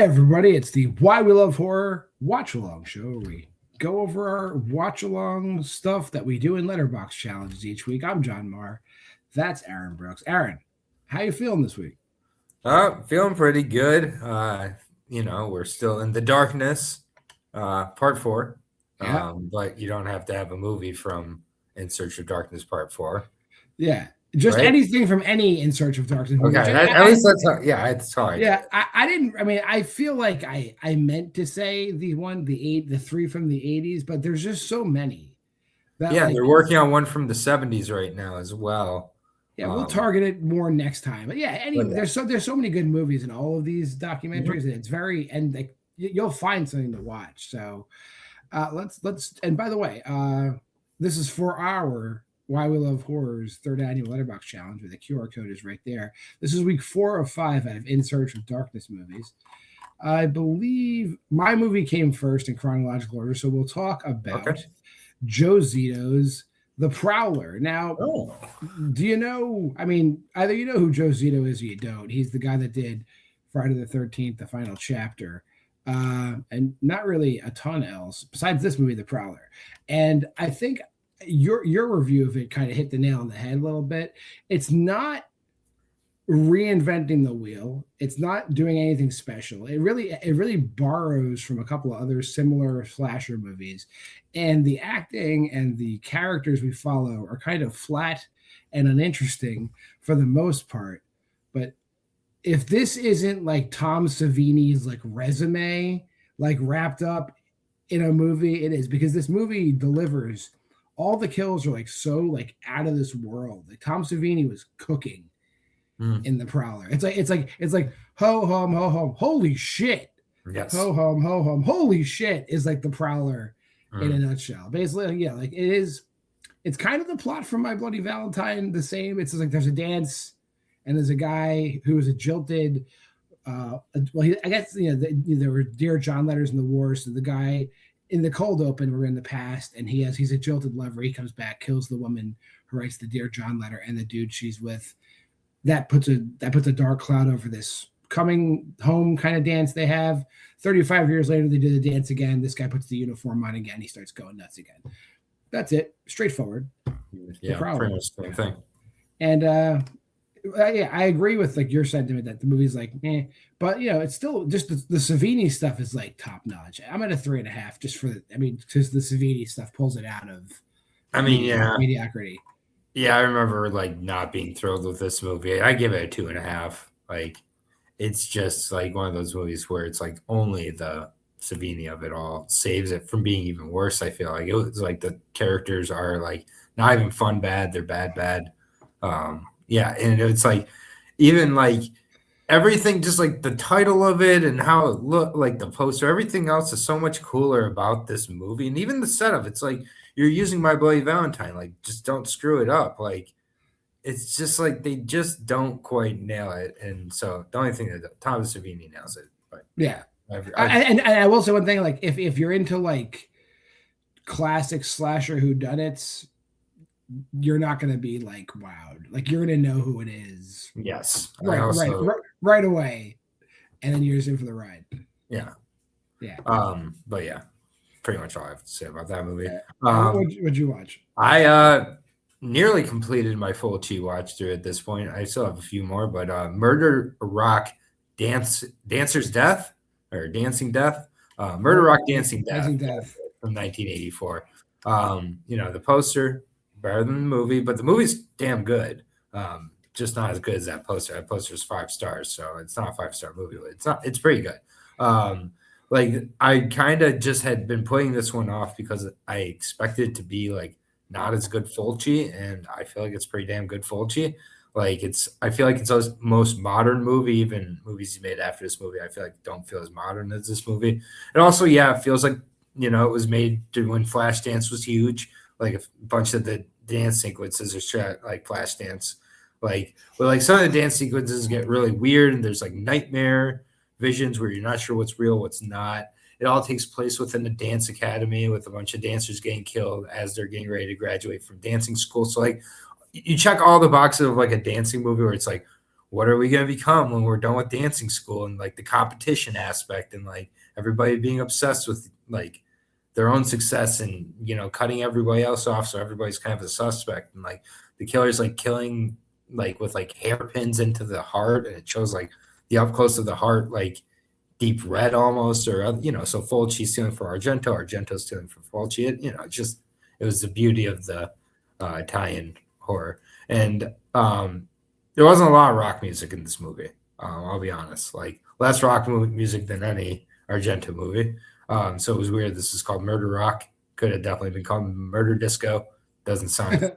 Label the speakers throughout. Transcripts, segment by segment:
Speaker 1: Hey everybody, it's the Why We Love Horror Watch-Along show. We go over our watch-along stuff that we do in Letterboxd challenges each week. I'm JWMaher. That's Aaron Brooks. Aaron, how you feeling this week?
Speaker 2: Feeling pretty good. We're still in the darkness, part 4.
Speaker 1: Yeah.
Speaker 2: But you don't have to have a movie from In Search of Darkness Part 4.
Speaker 1: Yeah. Just
Speaker 2: right?
Speaker 1: anything from any In Search of Darkness movie.
Speaker 2: Okay, at least that's how, it's how I did it.
Speaker 1: I feel like I meant to say the 3 from the 80s, but there's just so many.
Speaker 2: They're working on one from the 70s right now as well.
Speaker 1: Yeah, we'll target it more next time. But there's so many good movies in all of these documentaries, and it's very you'll find something to watch. So let's and by the way, this is for our Why We Love Horror's 3rd annual Letterboxd challenge, where the QR code is right there. This is week 4 of 5 out of In Search of Darkness movies. I believe my movie came first in chronological order, so we'll talk about Joe Zito's The Prowler. Now, do you know? I mean, either you know who Joe Zito is or you don't. He's the guy that did Friday the 13th, the final chapter, and not really a ton else besides this movie, The Prowler. And I think your review of it kind of hit the nail on the head a little bit. It's not reinventing the wheel. It's not doing anything special. It really borrows from a couple of other similar slasher movies, and the acting and the characters we follow are kind of flat and uninteresting for the most part. But if this isn't like Tom Savini's resume wrapped up in a movie, it is, because this movie delivers. All the kills are so out of this world. Tom Savini was cooking in The Prowler. It's like ho hum ho hum, holy shit.
Speaker 2: Yes.
Speaker 1: Ho hum ho hum, holy shit is The Prowler in a nutshell. Basically, it is. It's kind of the plot from My Bloody Valentine. The same. It's there's a dance, and there's a guy who is a jilted. I guess there were Dear John letters in the war. So the guy in the cold open, we're in the past, and he's a jilted lover. He comes back, kills the woman who writes the Dear John letter, and the dude she's with. That puts a dark cloud over this coming home kind of dance they have. 35 years later, they do the dance again. This guy puts the uniform on again. He starts going nuts again. That's it. Straightforward.
Speaker 2: Yeah, pretty much the same thing.
Speaker 1: And I agree with your sentiment that the movie's but it's still just the Savini stuff is top notch. I'm at a 3.5 just for because the Savini stuff pulls it out of mediocrity.
Speaker 2: Yeah, I remember not being thrilled with this movie. I give it a 2.5. It's just one of those movies where it's only the Savini of it all saves it from being even worse. I feel like it was the characters are not even fun bad, they're bad. And it's even everything, just the title of it and how it looked, the poster, everything else is so much cooler about this movie. And even the setup, it's you're using My Bloody Valentine, just don't screw it up. It's just they just don't quite nail it. And so the only thing that Thomas Savini nails it. But
Speaker 1: yeah. And I will say one thing, if you're into classic slasher whodunits, you're not going to be wowed. You're going to know who it is.
Speaker 2: Yes.
Speaker 1: Right away. And then you're just in for the ride.
Speaker 2: Yeah.
Speaker 1: Yeah.
Speaker 2: But yeah, pretty much all I have to say about that movie.
Speaker 1: What'd you watch?
Speaker 2: I nearly completed my full watch through at this point. I still have a few more, but Murder Rock Dancer's Death or Dancing Death. Murder Rock Dancing Death from 1984. The poster better than the movie, but the movie's damn good. Just not as good as that poster. That poster's 5 stars, so it's not a 5-star movie. It's pretty good. I kind of just had been putting this one off because I expected it to be not as good Fulci, and I feel like it's pretty damn good Fulci. I feel like it's his most modern movie. Even movies he made after this movie, I feel don't feel as modern as this movie. And also, it feels it was made to when Flashdance was huge. A bunch of the dance sequences are shot like Flashdance. Some of the dance sequences get really weird, and there's nightmare visions where you're not sure what's real, what's not. It all takes place within the dance academy with a bunch of dancers getting killed as they're getting ready to graduate from dancing school. So you check all the boxes of a dancing movie where it's what are we going to become when we're done with dancing school, and like the competition aspect, and like everybody being obsessed with like their own success, and cutting everybody else off, so everybody's kind of a suspect, and like the killer's like killing like with like hairpins into the heart, and it shows like the up close of the heart, like deep red almost, or so Fulci's stealing for Argento's stealing for Fulci. It was the beauty of the Italian horror. And there wasn't a lot of rock music in this movie. I'll be honest, like less rock music than any Argento movie. So it was weird. This is called Murder Rock. Could have definitely been called Murder Disco. Doesn't sound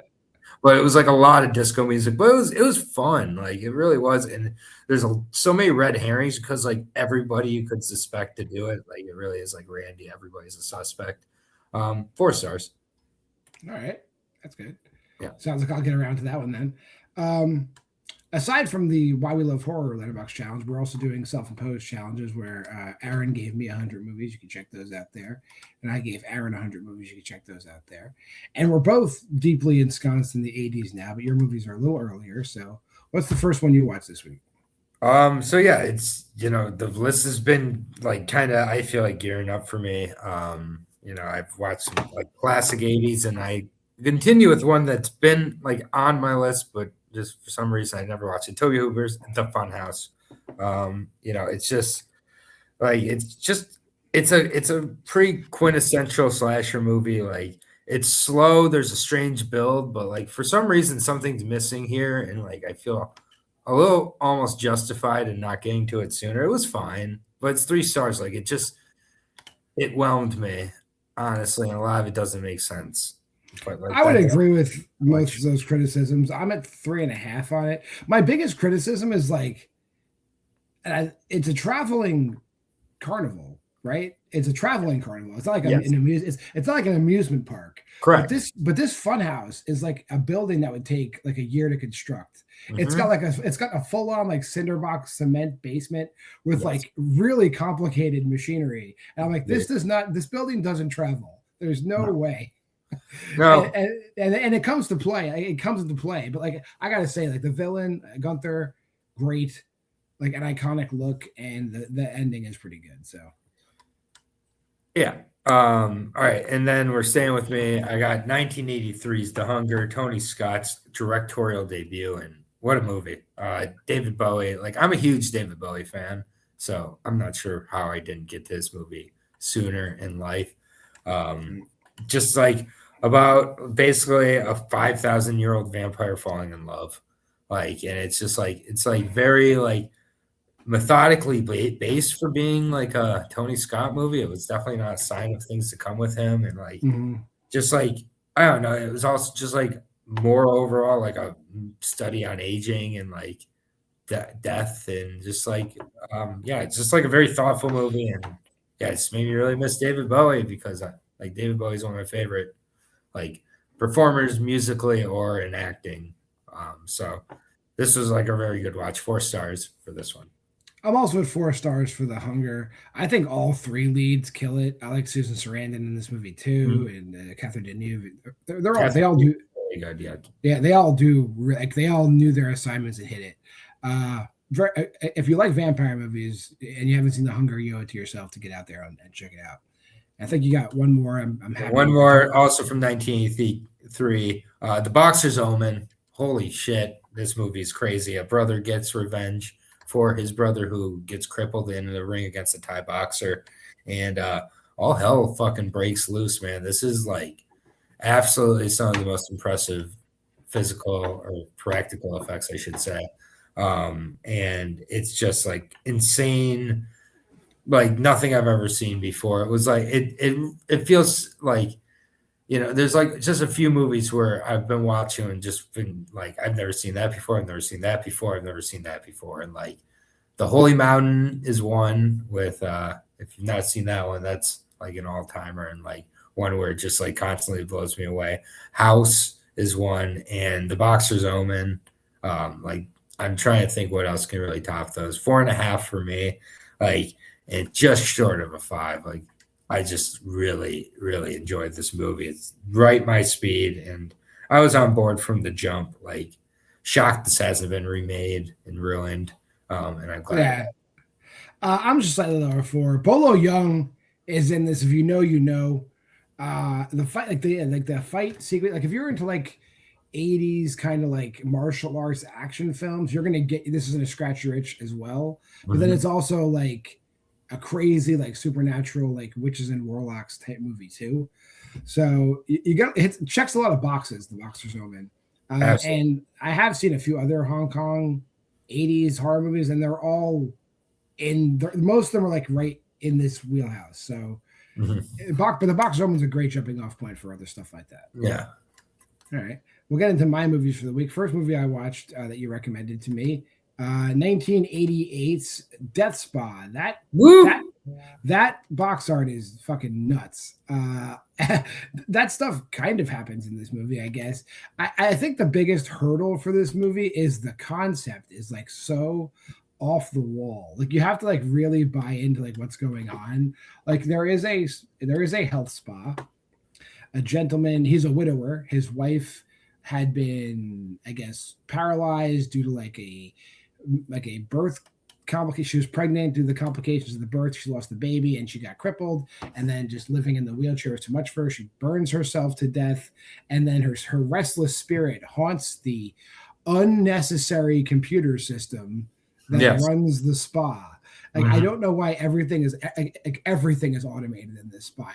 Speaker 2: but it was like a lot of disco music, but it was fun. Like it really was. And there's so many red herrings because like everybody you could suspect to do it. Like it really is like Randy. Everybody's a suspect. 4 stars.
Speaker 1: All right. That's good.
Speaker 2: Yeah.
Speaker 1: Sounds like I'll get around to that one then. Aside from the Why We Love Horror Letterboxd challenge, we're also doing self-imposed challenges where Aaron gave me 100 movies. You can check those out there. And I gave Aaron 100 movies. You can check those out there. And we're both deeply ensconced in the 80s now, but your movies are a little earlier. So what's the first one you watched this week?
Speaker 2: So yeah, it's, the list has been like kind of, I feel like gearing up for me. I've watched some like classic 80s, and I continue with one that's been like on my list, but just for some reason I never watched it. Toby Hooper's The Funhouse. It's just like it's a pretty quintessential slasher movie. Like it's slow, there's a strange build, but like for some reason something's missing here, and like I feel a little almost justified in not getting to it sooner. It was fine, but it's 3 stars. Like it whelmed me, honestly, and a lot of it doesn't make sense. But like
Speaker 1: I would agree with most of those criticisms. I'm at 3.5 on it. My biggest criticism is like, it's a traveling carnival, right? It's a traveling carnival. It's not like it's not like an amusement park.
Speaker 2: Correct.
Speaker 1: But this fun house is like a building that would take like a year to construct. Mm-hmm. It's got a full on like cinder box cement basement with like really complicated machinery. And I'm like, this building doesn't travel. There's no way.
Speaker 2: No,
Speaker 1: and it comes to play. It comes into play, but like I gotta say, like the villain Gunther, great, like an iconic look, and the ending is pretty good. So,
Speaker 2: yeah. All right, and then we're staying with me. I got 1983's The Hunger, Tony Scott's directorial debut, and what a movie! David Bowie. Like I'm a huge David Bowie fan, so I'm not sure how I didn't get this movie sooner in life. Just like about basically a 5,000-year-old vampire falling in love, like, and it's just like very like methodically based for being like a Tony Scott movie. It was definitely not a sign of things to come with him, and like just like I don't know. It was also just like more overall like a study on aging and like death, and just like it's just like a very thoughtful movie, and yeah, it's made me really miss David Bowie because like David Bowie's one of my favorite like performers musically or in acting. So this was like a very good watch. 4 stars for this one.
Speaker 1: I'm also at 4 stars for The Hunger. I think all 3 leads kill it. I like Susan Sarandon in this movie too, and Catherine Deneuve. They all do.
Speaker 2: Good, yeah.
Speaker 1: Yeah, they all do. Like they all knew their assignments and hit it. If you like vampire movies and you haven't seen The Hunger, you owe it to yourself to get out there and check it out. I think you got one more. I'm happy.
Speaker 2: One more, also from 1983, The Boxer's Omen. Holy shit, this movie is crazy. A brother gets revenge for his brother who gets crippled in the ring against a Thai boxer, and all hell fucking breaks loose, man. This is like absolutely some of the most impressive physical or practical effects, I should say. And it's just like insane, like nothing I've ever seen before. It was like it feels like, there's like just a few movies where I've been watching and just been like, I've never seen that before, I've never seen that before, I've never seen that before. And like The Holy Mountain is one with if you've not seen that one, that's like an all-timer, and like one where it just like constantly blows me away. House is one, and The Boxer's Omen. Like I'm trying to think what else can really top those. 4.5 for me, like, and just short of a 5. Like I just really, really enjoyed this movie. It's right my speed, and I was on board from the jump. Like shocked this hasn't been remade and ruined. And I'm glad.
Speaker 1: Yeah. I'm just slightly lower for Bolo Young is in this. If you know, you know. The fight, like the fight sequence, like if you're into like 80s kind of like martial arts action films, you're gonna get this is gonna scratch your itch as well. But then it's also like a crazy like supernatural like witches and warlocks type movie too. So you got it checks a lot of boxes. The Boxer's Omen, and I have seen a few other Hong Kong 80s horror movies, and they're all most of them are like right in this wheelhouse. So. But the Boxer's Omen's a great jumping off point for other stuff like that.
Speaker 2: Yeah.
Speaker 1: All right. We'll get into my movies for the week. First movie I watched that you recommended to me, 1988's Death Spa. That box art is fucking nuts. That stuff kind of happens in this movie, I guess. I think the biggest hurdle for this movie is the concept is like so off the wall. Like you have to like really buy into like what's going on. Like there is a health spa. A gentleman, he's a widower. His wife had been, I guess, paralyzed due to like a birth complication. She was pregnant due to the complications of the birth. She lost the baby and she got crippled. And then just living in the wheelchair was too much for her. She burns herself to death. And then her restless spirit haunts the unnecessary computer system that runs the spa. Like I don't know why everything is automated in this spa.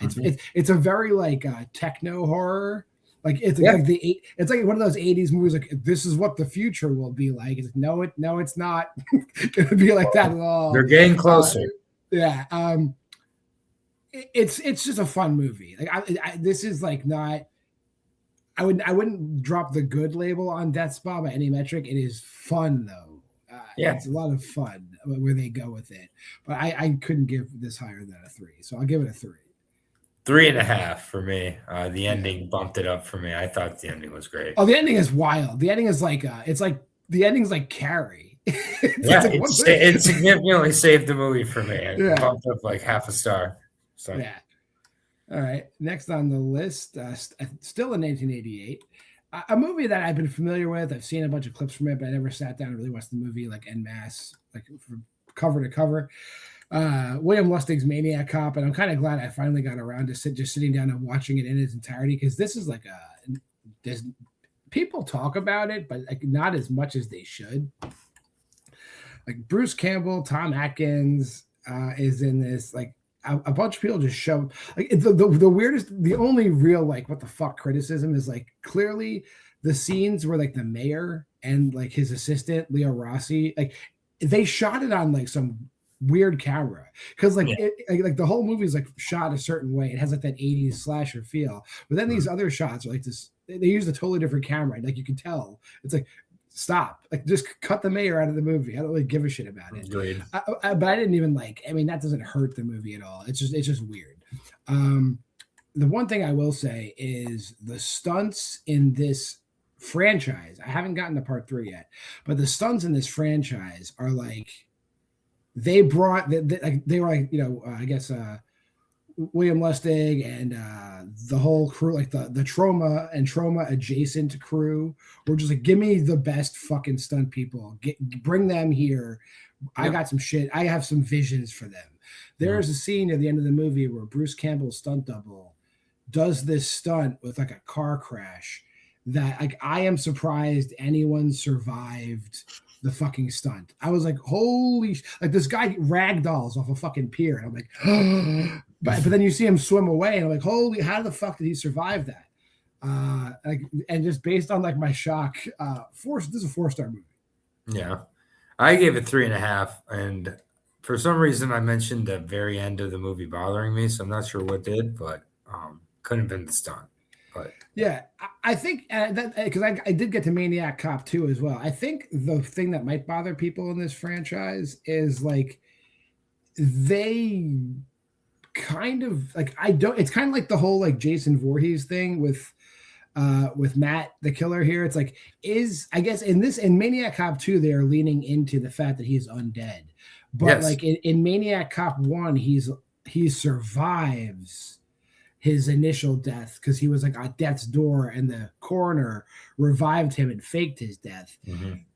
Speaker 1: It's a very like techno horror. Like it's like one of those 80s movies. Like this is what the future will be like. It's no, it's not gonna be like that at all.
Speaker 2: They're getting closer.
Speaker 1: It's just a fun movie. Like this is like not. I wouldn't drop the good label on Death Spa by any metric. It is fun though. It's a lot of fun where they go with it, but I couldn't give this higher than a 3, so I'll give it a 3.
Speaker 2: 3.5 for me. The ending bumped it up for me. I thought the ending was great.
Speaker 1: Oh, the ending is wild. The ending is like it's like the ending's like Carrie.
Speaker 2: It significantly saved the movie for me. It bumped up like half a star. So
Speaker 1: yeah. All right. Next on the list, still in 1988. A movie that I've been familiar with. I've seen a bunch of clips from it, but I never sat down and really watched the movie like en masse, like from cover to cover. William Lustig's Maniac Cop, and I'm kind of glad I finally got around to sitting down and watching it in its entirety because this is like there's people talk about it, but like not as much as they should. Like Bruce Campbell, Tom Atkins is in this. Like a bunch of people just show like the weirdest, the only real like what the fuck criticism is like clearly the scenes where like the mayor and like his assistant Leo Rossi, like they shot it on like some weird camera because like like the whole movie is like shot a certain way. It has like that 80s slasher feel, but then these other shots are like this. They use a totally different camera. Like you can tell it's like stop, like just cut the mayor out of the movie. I don't really give a shit about it. But I didn't even like. I mean, that doesn't hurt the movie at all. It's just weird. The one thing I will say is the stunts in this franchise. I haven't gotten to part 3 yet, but the stunts in this franchise are like they were like I guess William Lustig and the whole crew, like the trauma adjacent crew, were just like, give me the best fucking stunt people. Bring them here. I got some shit. I have some visions for them. There's a scene at the end of the movie where Bruce Campbell's stunt double does this stunt with like a car crash that like I am surprised anyone survived the fucking stunt. I was like, holy like this guy ragdolls off a fucking pier. And I'm like, but then you see him swim away and I'm like, holy, how the fuck did he survive that? Like, and just based on like my shock, this is a 4-star movie.
Speaker 2: Yeah. I gave it 3.5. And for some reason I mentioned the very end of the movie bothering me. So I'm not sure what did, but couldn't have been the stunt. But
Speaker 1: yeah, I think that because I did get to Maniac Cop 2 as well. I think the thing that might bother people in this franchise is like they kind of like it's kind of like the whole like Jason Voorhees thing with Matt the killer here. It's like I guess in Maniac Cop 2 they are leaning into the fact that he's undead, but like in Maniac Cop 1 he survives his initial death because he was like at death's door and the coroner revived him and faked his death.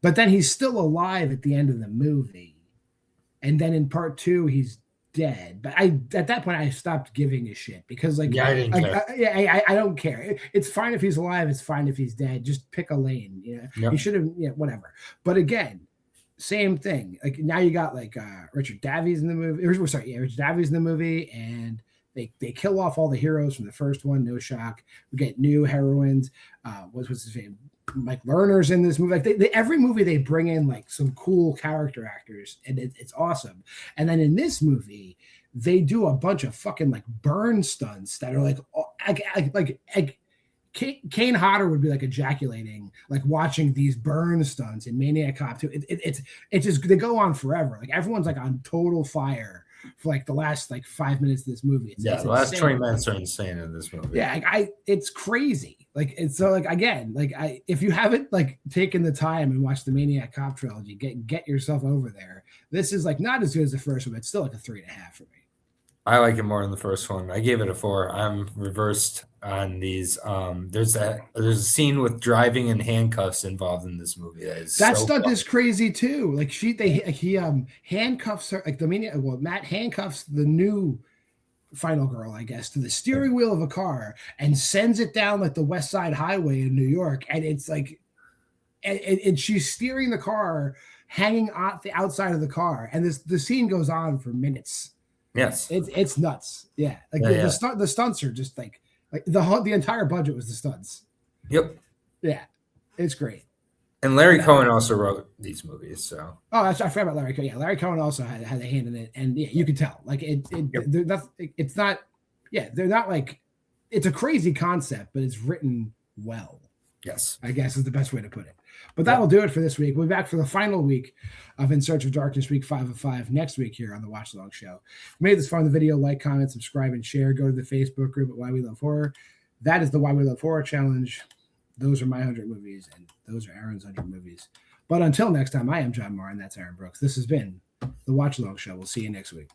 Speaker 1: But then he's still alive at the end of the movie. And then in part 2, he's dead. But at that point I stopped giving a shit because I didn't care. I don't care. It's fine if he's alive. It's fine if he's dead. Just pick a lane. He should have. Whatever. But again, same thing. Like now you got like Richard Davies in the movie. Richard Davies in the movie, and they kill off all the heroes from the first one. No shock. We get new heroines. What's his name? Mike Lerner's in this movie. Like every movie they bring in like some cool character actors, and it's awesome. And then in this movie, they do a bunch of fucking like burn stunts that are like Kane Hodder would be like ejaculating, like watching these burn stunts in Maniac Cop 2. It's just they go on forever. Like everyone's like on total fire for like the last like 5 minutes of this movie.
Speaker 2: The last 20 minutes are insane in this movie.
Speaker 1: Yeah, it's crazy. Like it's so like again, like if you haven't like taken the time and watched the Maniac Cop trilogy, get yourself over there. This is like not as good as the first one, but it's still like a 3.5 for me.
Speaker 2: I like it more than the first one. I gave it a 4. I'm reversed on these. There's a scene with driving in handcuffs involved in this movie. That stunt
Speaker 1: is crazy too. Like he handcuffs her, like Matt handcuffs the new final girl, I guess, to the steering wheel of a car and sends it down like the West Side Highway in New York. And it's like, and she's steering the car, hanging on the outside of the car, and the scene goes on for minutes.
Speaker 2: Yes,
Speaker 1: it's nuts. Yeah, like the stunts are just like the entire budget was the stunts.
Speaker 2: Yep.
Speaker 1: Yeah, it's great.
Speaker 2: And Larry Cohen also wrote these movies. So
Speaker 1: I forgot about Larry Cohen. Yeah, Larry Cohen also had a hand in it, and yeah, you can tell. Like it's not. Yeah, they're not like it's a crazy concept, but it's written well.
Speaker 2: Yes,
Speaker 1: I guess is the best way to put it. But that'll do it for this week. We'll be back for the final week of In Search of Darkness, week 5 of 5, next week here on the Watchalong Show. If you made this far in the video, like, comment, subscribe, and share. Go to the Facebook group at Why We Love Horror. That is the Why We Love Horror Challenge. Those are my 100 movies, and those are Aaron's 100 movies. But until next time, I am JWMaher, and that's Aaron Brooks. This has been the Watchalong Show. We'll see you next week.